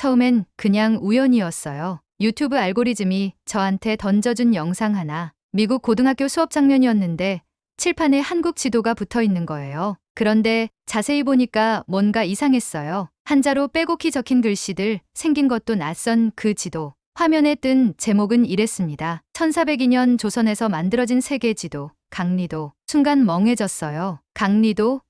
처음엔 그냥 우연이었어요. 유튜브 알고리즘이 저한테 던져준 영상 하나. 미국 고등학교 수업 장면이었는데 칠판에 한국 지도가 붙어 있는 거예요. 그런데 자세히 보니까 뭔가 이상했어요. 한자로 빼곡히 적힌 글씨들, 생긴 것도 낯선 그 지도. 화면에 뜬 제목은 이랬습니다. 1402년 조선에서 만들어진 세계 지도, 강리도. 순간 멍해졌어요. 강리도?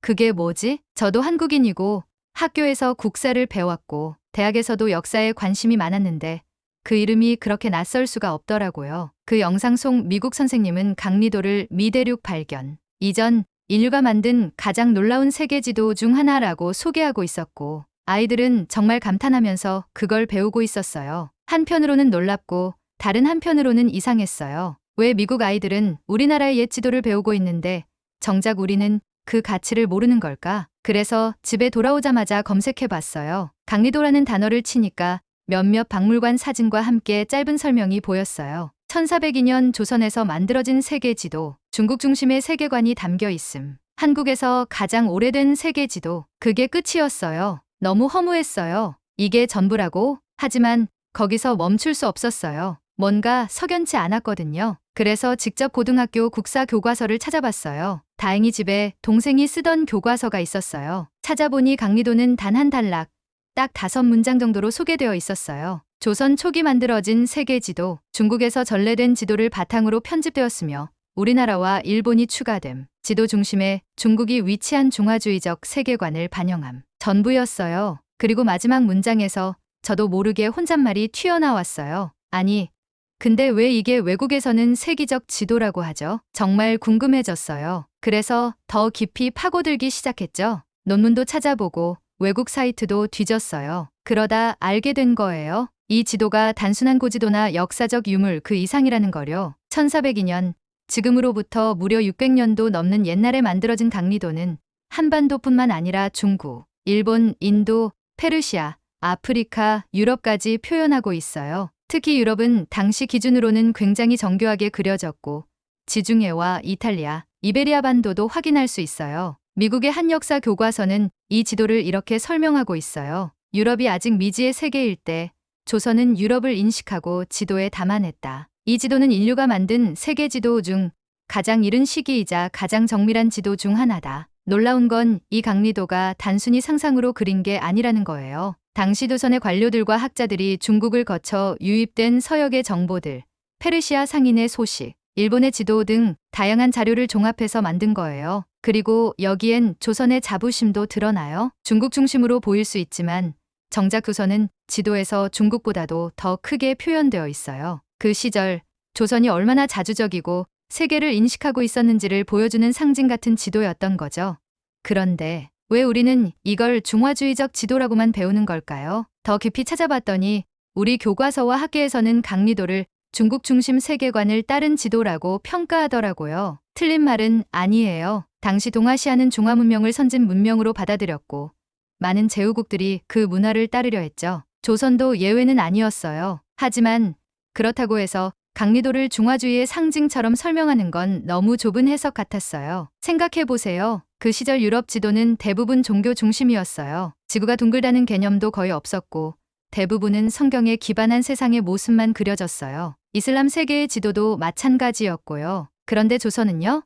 그게 뭐지? 저도 한국인이고 학교에서 국사를 배웠고 대학에서도 역사에 관심이 많았는데 그 이름이 그렇게 낯설 수가 없더라고요. 그 영상 속 미국 선생님은 강리도를 미대륙 발견 이전 인류가 만든 가장 놀라운 세계 지도 중 하나라고 소개하고 있었고 아이들은 정말 감탄하면서 그걸 배우고 있었어요. 한편으로는 놀랍고 다른 한편으로는 이상했어요. 왜 미국 아이들은 우리나라의 옛 지도를 배우고 있는데 정작 우리는 그 가치를 모르는 걸까? 그래서 집에 돌아오자마자 검색해 봤어요. 강리도라는 단어를 치니까 몇몇 박물관 사진과 함께 짧은 설명이 보였어요. 1402년 조선에서 만들어진 세계 지도, 중국 중심의 세계관이 담겨 있음. 한국에서 가장 오래된 세계 지도, 그게 끝이었어요. 너무 허무했어요. 이게 전부라고? 하지만 거기서 멈출 수 없었어요. 뭔가 석연치 않았거든요. 그래서 직접 고등학교 국사 교과서를 찾아봤어요. 다행히 집에 동생이 쓰던 교과서가 있었어요. 찾아보니 강리도는 단 한 단락, 딱 5문장 정도로 소개되어 있었어요. 조선 초기 만들어진 세계 지도, 중국에서 전래된 지도를 바탕으로 편집되었으며 우리나라와 일본이 추가됨. 지도 중심에 중국이 위치한 중화주의적 세계관을 반영함. 전부였어요. 그리고 마지막 문장에서 저도 모르게 혼잣말이 튀어나왔어요. 아니, 근데 왜 이게 외국에서는 세계적 지도라고 하죠? 정말 궁금해졌어요. 그래서 더 깊이 파고들기 시작했죠. 논문도 찾아보고 외국 사이트도 뒤졌어요. 그러다 알게 된 거예요. 이 지도가 단순한 고지도나 역사적 유물 그 이상이라는 거요. 1402년, 지금으로부터 무려 600년도 넘는 옛날에 만들어진 강리도는 한반도뿐만 아니라 중국, 일본, 인도, 페르시아, 아프리카, 유럽까지 표현하고 있어요. 특히 유럽은 당시 기준으로는 굉장히 정교하게 그려졌고 지중해와 이탈리아, 이베리아 반도도 확인할 수 있어요. 미국의 한 역사 교과서는 이 지도를 이렇게 설명하고 있어요. 유럽이 아직 미지의 세계일 때 조선은 유럽을 인식하고 지도에 담아냈다. 이 지도는 인류가 만든 세계 지도 중 가장 이른 시기이자 가장 정밀한 지도 중 하나다. 놀라운 건 이 강리도가 단순히 상상으로 그린 게 아니라는 거예요. 당시 조선의 관료들과 학자들이 중국을 거쳐 유입된 서역의 정보들, 페르시아 상인의 소식, 일본의 지도 등 다양한 자료를 종합해서 만든 거예요. 그리고 여기엔 조선의 자부심도 드러나요. 중국 중심으로 보일 수 있지만 정작 조선은 지도에서 중국보다도 더 크게 표현되어 있어요. 그 시절 조선이 얼마나 자주적이고 세계를 인식하고 있었는지를 보여주는 상징 같은 지도였던 거죠. 그런데 왜 우리는 이걸 중화주의적 지도라고만 배우는 걸까요? 더 깊이 찾아봤더니 우리 교과서와 학계에서는 강리도를 중국 중심 세계관을 따른 지도라고 평가하더라고요. 틀린 말은 아니에요. 당시 동아시아는 중화 문명을 선진 문명으로 받아들였고 많은 제후국들이 그 문화를 따르려 했죠. 조선도 예외는 아니었어요. 하지만 그렇다고 해서 강리도를 중화주의의 상징처럼 설명하는 건 너무 좁은 해석 같았어요. 생각해보세요. 그 시절 유럽 지도는 대부분 종교 중심이었어요. 지구가 둥글다는 개념도 거의 없었고 대부분은 성경에 기반한 세상의 모습만 그려졌어요. 이슬람 세계의 지도도 마찬가지였고요. 그런데 조선은요?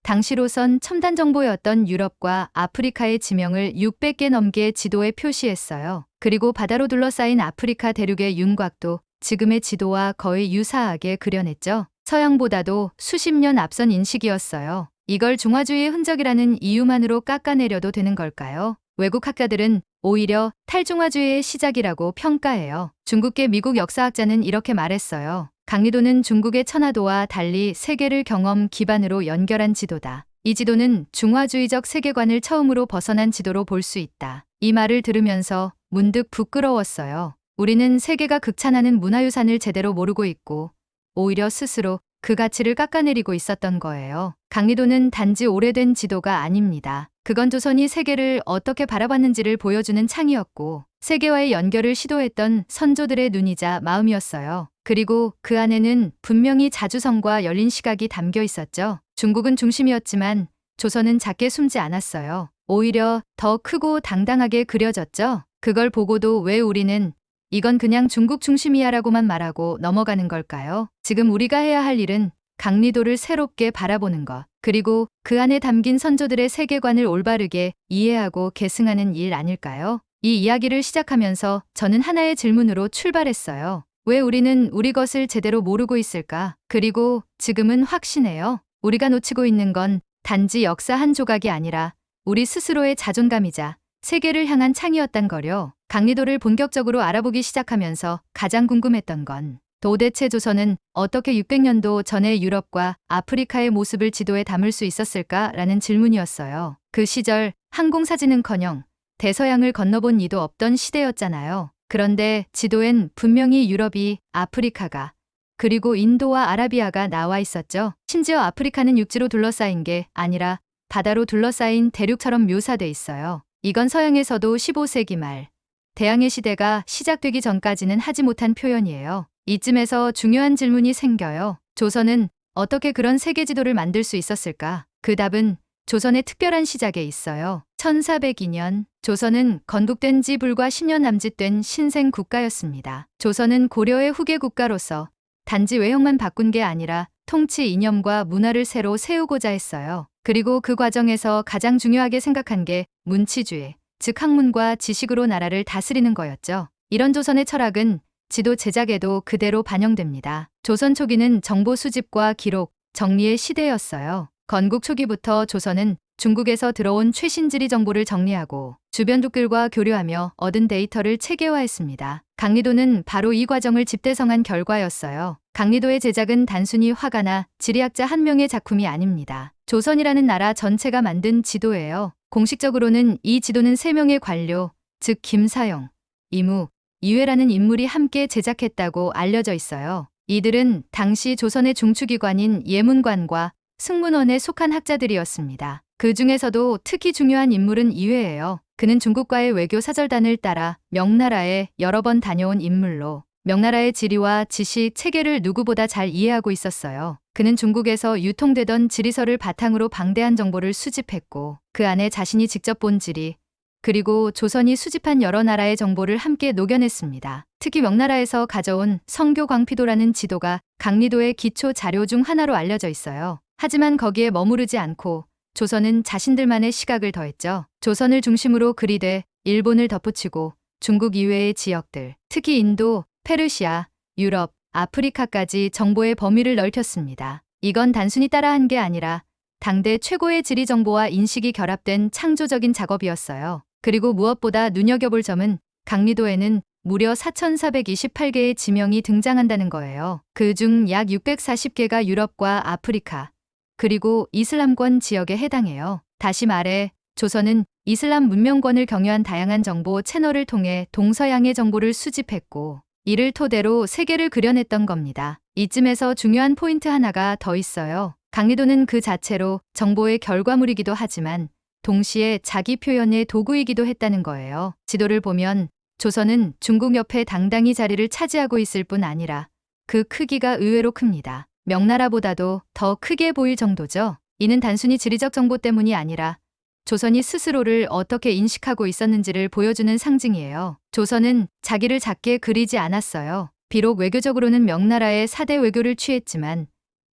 당시로선 첨단 정보였던 유럽과 아프리카의 지명을 600개 넘게 지도에 표시했어요. 그리고 바다로 둘러싸인 아프리카 대륙의 윤곽도 지금의 지도와 거의 유사하게 그려냈죠. 서양보다도 수십 년 앞선 인식이었어요. 이걸 중화주의의 흔적이라는 이유만으로 깎아내려도 되는 걸까요? 외국 학자들은 오히려 탈중화주의의 시작이라고 평가해요. 중국계 미국 역사학자는 이렇게 말했어요. 강리도는 중국의 천하도와 달리 세계를 경험 기반으로 연결한 지도다. 이 지도는 중화주의적 세계관을 처음으로 벗어난 지도로 볼 수 있다. 이 말을 들으면서 문득 부끄러웠어요. 우리는 세계가 극찬하는 문화유산을 제대로 모르고 있고 오히려 스스로 그 가치를 깎아내리고 있었던 거예요. 강리도는 단지 오래된 지도가 아닙니다. 그건 조선이 세계를 어떻게 바라봤는지를 보여주는 창이었고 세계와의 연결을 시도했던 선조들의 눈이자 마음이었어요. 그리고 그 안에는 분명히 자주성과 열린 시각이 담겨 있었죠. 중국은 중심이었지만 조선은 작게 숨지 않았어요. 오히려 더 크고 당당하게 그려졌죠. 그걸 보고도 왜 우리는 이건 그냥 중국 중심이야라고만 말하고 넘어가는 걸까요? 지금 우리가 해야 할 일은 강리도를 새롭게 바라보는 것, 그리고 그 안에 담긴 선조들의 세계관을 올바르게 이해하고 계승하는 일 아닐까요? 이 이야기를 시작하면서 저는 하나의 질문으로 출발했어요. 왜 우리는 우리 것을 제대로 모르고 있을까? 그리고 지금은 확신해요. 우리가 놓치고 있는 건 단지 역사 한 조각이 아니라 우리 스스로의 자존감이자 세계를 향한 창이었단 거요. 강리도를 본격적으로 알아보기 시작하면서 가장 궁금했던 건 도대체 조선은 어떻게 600년도 전의 유럽과 아프리카의 모습을 지도에 담을 수 있었을까라는 질문이었어요. 그 시절 항공사진은커녕 대서양을 건너본 이도 없던 시대였잖아요. 그런데 지도엔 분명히 유럽이, 아프리카가, 그리고 인도와 아라비아가 나와 있었죠. 심지어 아프리카는 육지로 둘러싸인 게 아니라 바다로 둘러싸인 대륙처럼 묘사돼 있어요. 이건 서양에서도 15세기 말 대항해 시대가 시작되기 전까지는 하지 못한 표현이에요. 이쯤에서 중요한 질문이 생겨요. 조선은 어떻게 그런 세계 지도를 만들 수 있었을까? 그 답은 조선의 특별한 시작에 있어요. 1402년 조선은 건국된 지 불과 10년 남짓된 신생 국가였습니다. 조선은 고려의 후계 국가로서 단지 외형만 바꾼 게 아니라 통치 이념과 문화를 새로 세우고자 했어요. 그리고 그 과정에서 가장 중요하게 생각한 게 문치주의, 즉 학문과 지식으로 나라를 다스리는 거였죠. 이런 조선의 철학은 지도 제작에도 그대로 반영됩니다. 조선 초기는 정보 수집과 기록, 정리의 시대였어요. 건국 초기부터 조선은 중국에서 들어온 최신 지리 정보를 정리하고 주변국들과 교류하며 얻은 데이터를 체계화했습니다. 강리도는 바로 이 과정을 집대성한 결과였어요. 강리도의 제작은 단순히 화가나 지리학자 한 명의 작품이 아닙니다. 조선이라는 나라 전체가 만든 지도예요. 공식적으로는 이 지도는 3명의 관료, 즉 김사영, 이무, 이회라는 인물이 함께 제작했다고 알려져 있어요. 이들은 당시 조선의 중추기관인 예문관과 승문원에 속한 학자들이었습니다. 그 중에서도 특히 중요한 인물은 이회예요. 그는 중국과의 외교 사절단을 따라 명나라에 여러 번 다녀온 인물로 명나라의 지리와 지식 체계를 누구보다 잘 이해하고 있었어요. 그는 중국에서 유통되던 지리서를 바탕으로 방대한 정보를 수집했고 그 안에 자신이 직접 본 지리, 그리고 조선이 수집한 여러 나라의 정보를 함께 녹여냈습니다. 특히 명나라에서 가져온 성교광피도라는 지도가 강리도의 기초 자료 중 하나로 알려져 있어요. 하지만 거기에 머무르지 않고 조선은 자신들만의 시각을 더했죠. 조선을 중심으로 그리되 일본을 덧붙이고 중국 이외의 지역들, 특히 인도, 페르시아, 유럽, 아프리카까지 정보의 범위를 넓혔습니다. 이건 단순히 따라한 게 아니라 당대 최고의 지리 정보와 인식이 결합된 창조적인 작업이었어요. 그리고 무엇보다 눈여겨볼 점은 강리도에는 무려 4,428개의 지명이 등장한다는 거예요. 그중 약 640개가 유럽과 아프리카, 그리고 이슬람권 지역에 해당해요. 다시 말해 조선은 이슬람 문명권을 경유한 다양한 정보 채널을 통해 동서양의 정보를 수집했고 이를 토대로 세계를 그려냈던 겁니다. 이쯤에서 중요한 포인트 하나가 더 있어요. 강리도는 그 자체로 정보의 결과물이기도 하지만 동시에 자기 표현의 도구이기도 했다는 거예요. 지도를 보면 조선은 중국 옆에 당당히 자리를 차지하고 있을 뿐 아니라 그 크기가 의외로 큽니다. 명나라보다도 더 크게 보일 정도죠. 이는 단순히 지리적 정보 때문이 아니라 조선이 스스로를 어떻게 인식하고 있었는지를 보여주는 상징이에요. 조선은 자기를 작게 그리지 않았어요. 비록 외교적으로는 명나라의 4대 외교를 취했지만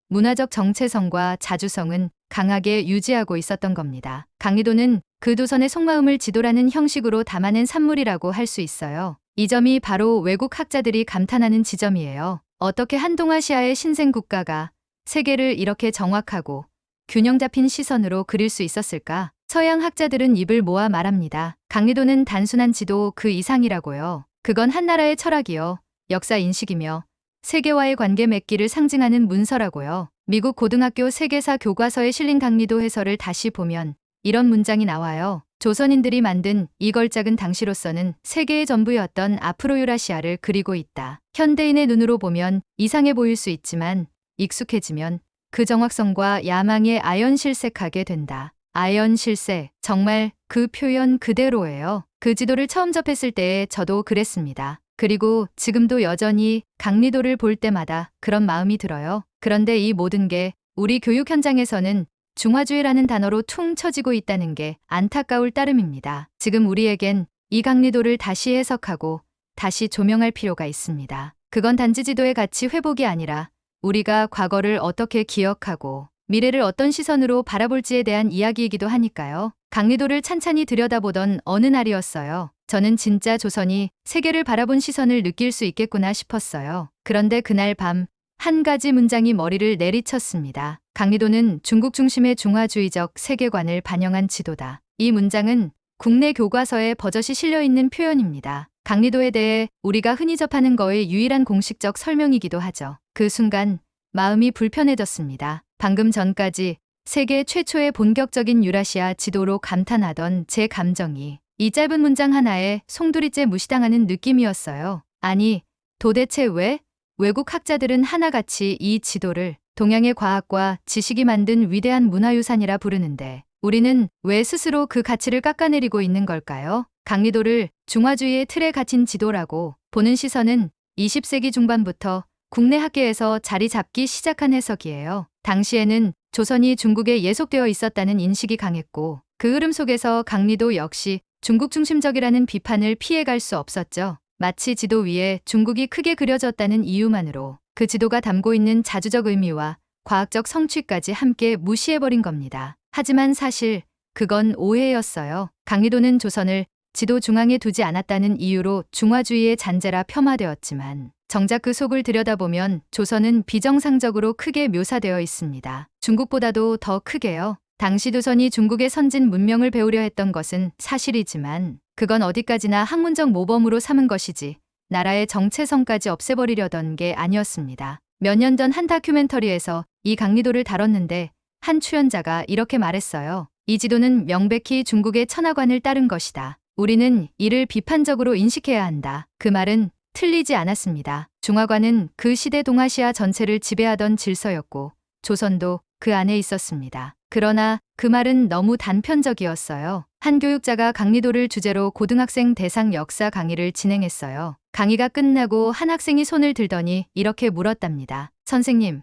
문화적 정체성과 자주성은 강하게 유지하고 있었던 겁니다. 강리도는 그 조선의 속마음을 지도라는 형식으로 담아낸 산물이라고 할 수 있어요. 이 점이 바로 외국 학자들이 감탄하는 지점이에요. 어떻게 한 동아시아의 신생 국가가 세계를 이렇게 정확하고 균형 잡힌 시선으로 그릴 수 있었을까? 서양 학자들은 입을 모아 말합니다. 강리도는 단순한 지도 그 이상이라고요. 그건 한 나라의 철학이요, 역사 인식이며 세계와의 관계 맺기를 상징하는 문서라고요. 미국 고등학교 세계사 교과서에 실린 강리도 해설을 다시 보면 이런 문장이 나와요. 조선인들이 만든 이 걸작은 당시로서는 세계의 전부였던 아프로유라시아를 그리고 있다. 현대인의 눈으로 보면 이상해 보일 수 있지만 익숙해지면 그 정확성과 야망에 아연실색하게 된다. 아연실색, 정말 그 표현 그대로예요. 그 지도를 처음 접했을 때에 저도 그랬습니다. 그리고 지금도 여전히 강리도를 볼 때마다 그런 마음이 들어요. 그런데 이 모든 게 우리 교육 현장에서는 중화주의라는 단어로 퉁 쳐지고 있다는 게 안타까울 따름입니다. 지금 우리에겐 이 강리도를 다시 해석하고 다시 조명할 필요가 있습니다. 그건 단지 지도의 가치 회복이 아니라 우리가 과거를 어떻게 기억하고 미래를 어떤 시선으로 바라볼지에 대한 이야기이기도 하니까요. 강리도를 찬찬히 들여다보던 어느 날이었어요. 저는 진짜 조선이 세계를 바라본 시선을 느낄 수 있겠구나 싶었어요. 그런데 그날 밤 한 가지 문장이 머리를 내리쳤습니다. 강리도는 중국 중심의 중화주의적 세계관을 반영한 지도다. 이 문장은 국내 교과서에 버젓이 실려있는 표현입니다. 강리도에 대해 우리가 흔히 접하는 거의 유일한 공식적 설명이기도 하죠. 그 순간 마음이 불편해졌습니다. 방금 전까지 세계 최초의 본격적인 유라시아 지도로 감탄하던 제 감정이 이 짧은 문장 하나에 송두리째 무시당하는 느낌이었어요. 아니, 도대체 왜 외국 학자들은 하나같이 이 지도를 동양의 과학과 지식이 만든 위대한 문화유산이라 부르는데 우리는 왜 스스로 그 가치를 깎아내리고 있는 걸까요? 강리도를 중화주의의 틀에 갇힌 지도라고 보는 시선은 20세기 중반부터 국내 학계에서 자리 잡기 시작한 해석이에요. 당시에는 조선이 중국에 예속되어 있었다는 인식이 강했고 그 흐름 속에서 강리도 역시 중국 중심적이라는 비판을 피해갈 수 없었죠. 마치 지도 위에 중국이 크게 그려졌다는 이유만으로 그 지도가 담고 있는 자주적 의미와 과학적 성취까지 함께 무시해버린 겁니다. 하지만 사실 그건 오해였어요. 강리도는 조선을 지도 중앙에 두지 않았다는 이유로 중화주의의 잔재라 폄하되었지만 정작 그 속을 들여다보면 조선은 비정상적으로 크게 묘사되어 있습니다. 중국보다도 더 크게요. 당시 조선이 중국의 선진 문명을 배우려 했던 것은 사실이지만 그건 어디까지나 학문적 모범으로 삼은 것이지 나라의 정체성까지 없애버리려던 게 아니었습니다. 몇 년 전 한 다큐멘터리에서 이 강리도를 다뤘는데 한 출연자가 이렇게 말했어요. 이 지도는 명백히 중국의 천하관을 따른 것이다. 우리는 이를 비판적으로 인식해야 한다. 그 말은 틀리지 않았습니다. 중화관은 그 시대 동아시아 전체를 지배하던 질서였고 조선도 그 안에 있었습니다. 그러나 그 말은 너무 단편적이었어요. 한 교육자가 강리도를 주제로 고등학생 대상 역사 강의를 진행했어요. 강의가 끝나고 한 학생이 손을 들더니 이렇게 물었답니다. 선생님,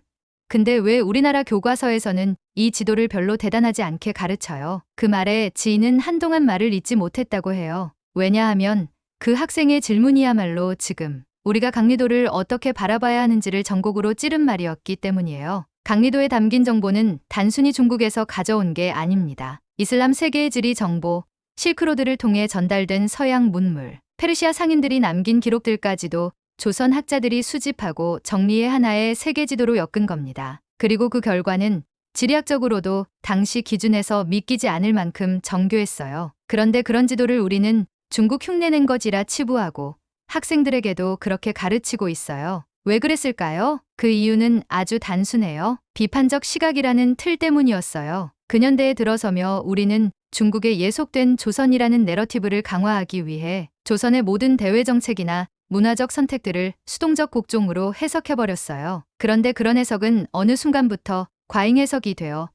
근데 왜 우리나라 교과서에서는 이 지도를 별로 대단하지 않게 가르쳐요? 그 말에 지인은 한동안 말을 잇지 못했다고 해요. 왜냐하면 그 학생의 질문이야말로 지금 우리가 강리도를 어떻게 바라봐야 하는지를 전곡으로 찌른 말이었기 때문이에요. 강리도에 담긴 정보는 단순히 중국에서 가져온 게 아닙니다. 이슬람 세계의 지리 정보, 실크로드를 통해 전달된 서양 문물, 페르시아 상인들이 남긴 기록들까지도 조선 학자들이 수집하고 정리해 하나의 세계 지도로 엮은 겁니다. 그리고 그 결과는 지리학적으로도 당시 기준에서 믿기지 않을 만큼 정교했어요. 그런데 그런 지도를 우리는 중국 흉내낸 거지라 치부하고 학생들에게도 그렇게 가르치고 있어요. 왜 그랬을까요? 그 이유는 아주 단순해요. 비판적 시각이라는 틀 때문이었어요. 근현대에 들어서며 우리는 중국에 예속된 조선이라는 내러티브를 강화하기 위해 조선의 모든 대외 정책이나 문화적 선택들을 수동적 곡종으로 해석해버렸어요. 그런데 그런 해석은 어느 순간부터 과잉 해석이 되어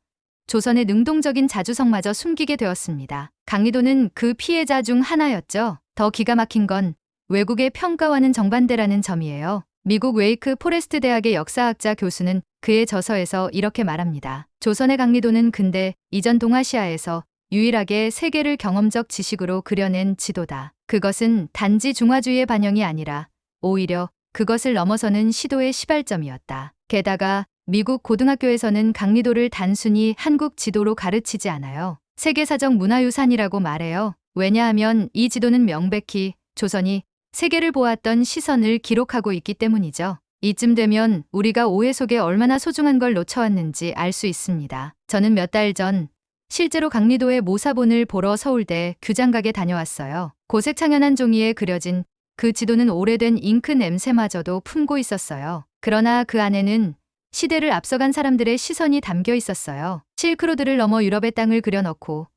조선의 능동적인 자주성마저 숨기게 되었습니다. 강리도는 그 피해자 중 하나였죠. 더 기가 막힌 건 외국의 평가와는 정반대라는 점이에요. 미국 웨이크 포레스트 대학의 역사학자 교수는 그의 저서에서 이렇게 말합니다. 조선의 강리도는 근대 이전 동아시아에서 유일하게 세계를 경험적 지식으로 그려낸 지도다. 그것은 단지 중화주의의 반영이 아니라 오히려 그것을 넘어서는 시도의 시발점이었다. 게다가 미국 고등학교에서는 강리도를 단순히 한국 지도로 가르치지 않아요. 세계사적 문화유산이라고 말해요. 왜냐하면 이 지도는 명백히 조선이 세계를 보았던 시선을 기록하고 있기 때문이죠. 이쯤 되면 우리가 오해 속에 얼마나 소중한 걸 놓쳐왔는지 알 수 있습니다. 저는 몇 달 전 실제로 강리도의 모사본을 보러 서울대 규장각에 다녀왔어요. 고색 창연한 종이에 그려진 그 지도는 오래된 잉크 냄새마저도 품고 있었어요. 그러나 그 안에는 시대를 앞서간 사람들의 시선이 담겨 있었어요. 실크로드를 넘어 유럽의 땅을 그려넣고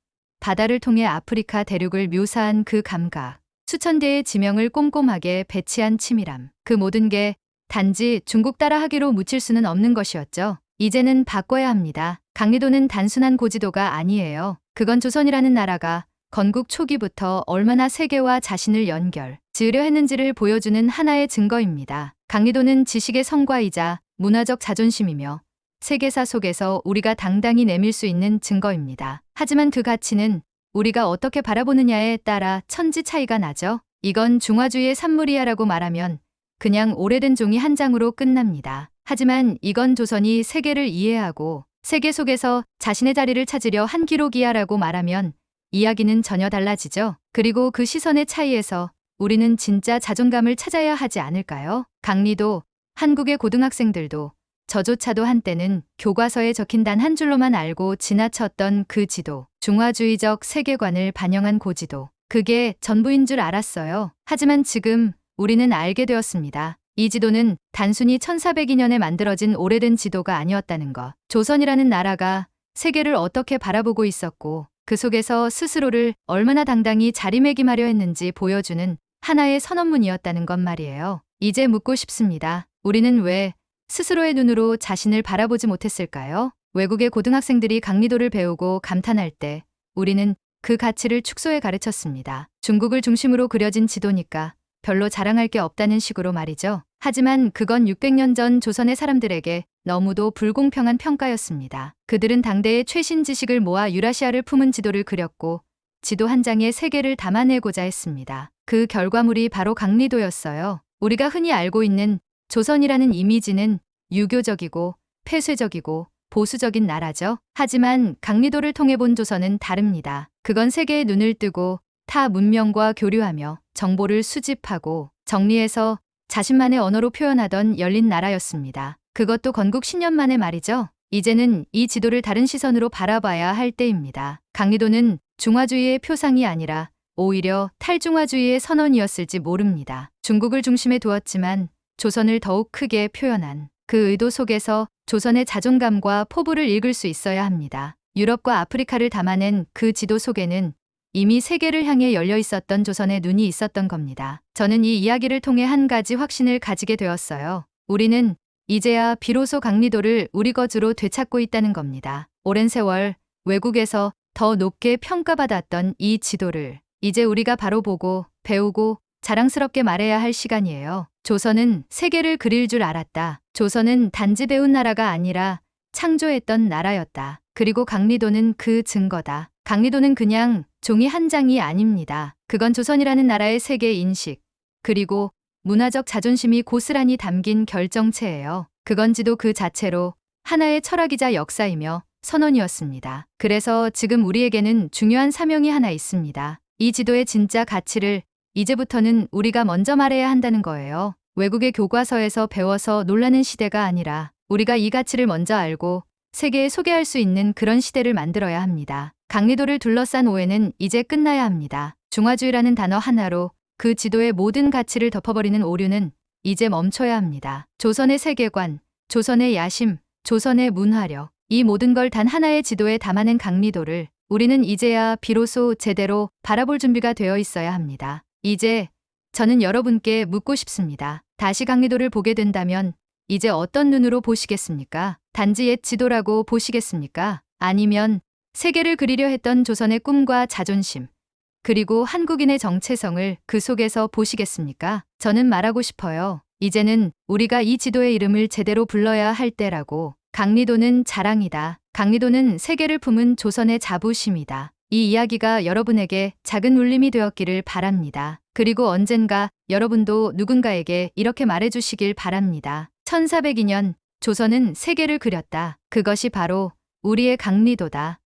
바다를 통해 아프리카 대륙을 묘사한 그 감각, 수천 개의 지명을 꼼꼼하게 배치한 치밀함, 그 모든 게 단지 중국 따라 하기로 묻힐 수는 없는 것이었죠. 이제는 바꿔야 합니다. 강리도는 단순한 고지도가 아니에요. 그건 조선이라는 나라가 건국 초기부터 얼마나 세계와 자신을 연결, 지으려 했는지를 보여주는 하나의 증거입니다. 강리도는 지식의 성과이자 문화적 자존심이며 세계사 속에서 우리가 당당히 내밀 수 있는 증거입니다. 하지만 그 가치는 우리가 어떻게 바라보느냐에 따라 천지 차이가 나죠. 이건 중화주의의 산물이야라고 말하면 그냥 오래된 종이 한 장으로 끝납니다. 하지만 이건 조선이 세계를 이해하고 세계 속에서 자신의 자리를 찾으려 한 기록이야라고 말하면 이야기는 전혀 달라지죠. 그리고 그 시선의 차이에서 우리는 진짜 자존감을 찾아야 하지 않을까요? 강리도, 한국의 고등학생들도 저조차도 한때는 교과서에 적힌 단 한 줄로만 알고 지나쳤던 그 지도, 중화주의적 세계관을 반영한 고지도, 그게 전부인 줄 알았어요. 하지만 지금 우리는 알게 되었습니다. 이 지도는 단순히 1402년에 만들어진 오래된 지도가 아니었다는 것. 조선이라는 나라가 세계를 어떻게 바라보고 있었고 그 속에서 스스로를 얼마나 당당히 자리매김하려 했는지 보여주는 하나의 선언문이었다는 것 말이에요. 이제 묻고 싶습니다. 우리는 왜 스스로의 눈으로 자신을 바라보지 못했을까요? 외국의 고등학생들이 강리도를 배우고 감탄할 때 우리는 그 가치를 축소해 가르쳤습니다. 중국을 중심으로 그려진 지도니까 별로 자랑할 게 없다는 식으로 말이죠. 하지만 그건 600년 전 조선의 사람들에게 너무도 불공평한 평가였습니다. 그들은 당대의 최신 지식을 모아 유라시아를 품은 지도를 그렸고 지도 한 장에 세계를 담아내고자 했습니다. 그 결과물이 바로 강리도였어요. 우리가 흔히 알고 있는 조선이라는 이미지는 유교적이고 폐쇄적이고 보수적인 나라죠. 하지만 강리도를 통해 본 조선은 다릅니다. 그건 세계의 눈을 뜨고 타 문명과 교류하며 정보를 수집하고 정리해서 자신만의 언어로 표현하던 열린 나라였습니다. 그것도 건국 10년 만에 말이죠. 이제는 이 지도를 다른 시선으로 바라봐야 할 때입니다. 강리도는 중화주의의 표상이 아니라 오히려 탈중화주의의 선언이었을지 모릅니다. 중국을 중심에 두었지만 조선을 더욱 크게 표현한 그 의도 속에서 조선의 자존감과 포부를 읽을 수 있어야 합니다. 유럽과 아프리카를 담아낸 그 지도 속에는 이미 세계를 향해 열려 있었던 조선의 눈이 있었던 겁니다. 저는 이 이야기를 통해 한 가지 확신을 가지게 되었어요. 우리는 이제야 비로소 강리도를 우리 것으로 되찾고 있다는 겁니다. 오랜 세월 외국에서 더 높게 평가받았던 이 지도를 이제 우리가 바로 보고 배우고 자랑스럽게 말해야 할 시간이에요. 조선은 세계를 그릴 줄 알았다. 조선은 단지 배운 나라가 아니라 창조했던 나라였다. 그리고 강리도는 그 증거다. 강리도는 그냥 종이 한 장이 아닙니다. 그건 조선이라는 나라의 세계 인식, 그리고 문화적 자존심이 고스란히 담긴 결정체예요. 그건 지도 그 자체로 하나의 철학이자 역사이며 선언이었습니다. 그래서 지금 우리에게는 중요한 사명이 하나 있습니다. 이 지도의 진짜 가치를 이제부터는 우리가 먼저 말해야 한다는 거예요. 외국의 교과서에서 배워서 놀라는 시대가 아니라 우리가 이 가치를 먼저 알고 세계에 소개할 수 있는 그런 시대를 만들어야 합니다. 강리도를 둘러싼 오해는 이제 끝나야 합니다. 중화주의라는 단어 하나로 그 지도의 모든 가치를 덮어버리는 오류는 이제 멈춰야 합니다. 조선의 세계관, 조선의 야심, 조선의 문화력, 이 모든 걸 단 하나의 지도에 담아낸 강리도를 우리는 이제야 비로소 제대로 바라볼 준비가 되어 있어야 합니다. 이제 저는 여러분께 묻고 싶습니다. 다시 강리도를 보게 된다면 이제 어떤 눈으로 보시겠습니까? 단지 옛 지도라고 보시겠습니까? 아니면 세계를 그리려 했던 조선의 꿈과 자존심, 그리고 한국인의 정체성을 그 속에서 보시겠습니까? 저는 말하고 싶어요. 이제는 우리가 이 지도의 이름을 제대로 불러야 할 때라고. 강리도는 자랑이다. 강리도는 세계를 품은 조선의 자부심이다. 이 이야기가 여러분에게 작은 울림이 되었기를 바랍니다. 그리고 언젠가 여러분도 누군가에게 이렇게 말해주시길 바랍니다. 1402년 조선은 세계를 그렸다. 그것이 바로 우리의 강리도다.